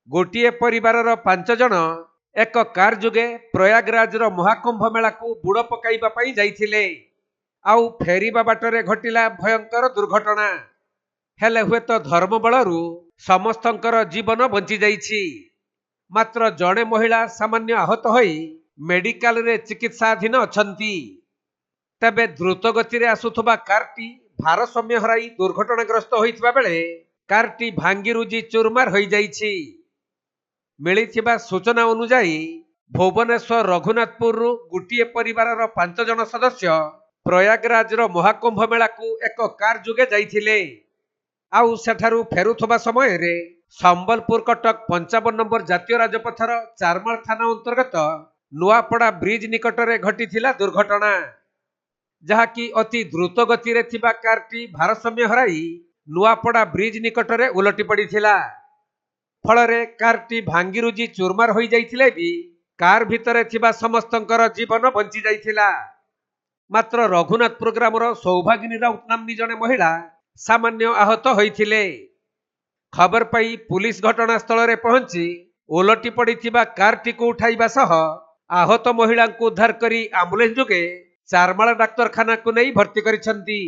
गोटे परिवारर 5 जन एक कार जुगे प्रयागराजर महाकुंभ मेला को बुड़ पकाइबा पई जाइथिले। आउ फेरिबा बाटरे घटिला भयंकर दुर्घटना। हेले हुए तो धर्म बलरू समस्तंकर जीवन बंची जाइछि। मात्र जड़े महिला सामान्य आहत होई मेडिकल रे चिकित्साधीन अछंती। तबे द्रुत गति रे आसुथबा कारटी भारसाम्य हराई दुर्घटनाग्रस्त होइतबा बेले कारटी भांगीरुजी चुरमार होई जाइछि। मिलिथिबा सूचना अनुसार भुवनेश्वर रघुनाथपुर गोटे परिवारर 5 जन सदस्य प्रयागराजर महाकुंभ मेला को एक कार जुगे जाइथिले। आउ सेठारु फेरुथबा समय रे संबलपुर कटक 55 नंबर जातीय राजपथर चारमाल थाना अंतर्गत नुआपड़ा ब्रिज निकटरे घटिथिला दुर्घटना। जहाँकि अति द्रुत गति रे थिबा कारटी भारसाम्य हराई नुआपड़ा ब्रिज निकटरे उलटी पड़िथिला। फलरे कारटी भांगीरुजी चुरमार होई जाइथिले भी कार भितरे थिबा समस्तंकर जीवन बंची जाइथिला। मात्र रघुनाथपुर ग्रामर सौभागिनी राउत नामनी जने महिला सामान्य आहत होइथिले। खबर पाई पुलिस घटनास्थल रे पहुंची उलटी पड़िथिबा कारटी को उठाइबा सह आहत महिला को उद्धार करी एम्बुलेंस जुगे चारमाल डाक्तरखाना को नहीं भर्ती करिसंती।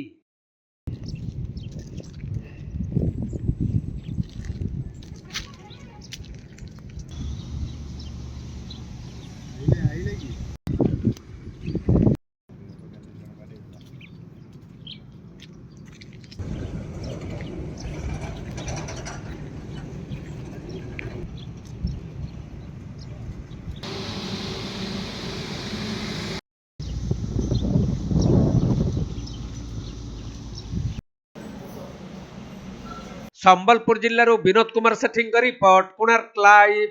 संबलपुर जिल्लारू विनोद कुमार सेठी रिपोर्ट, कोणार्क लाइव।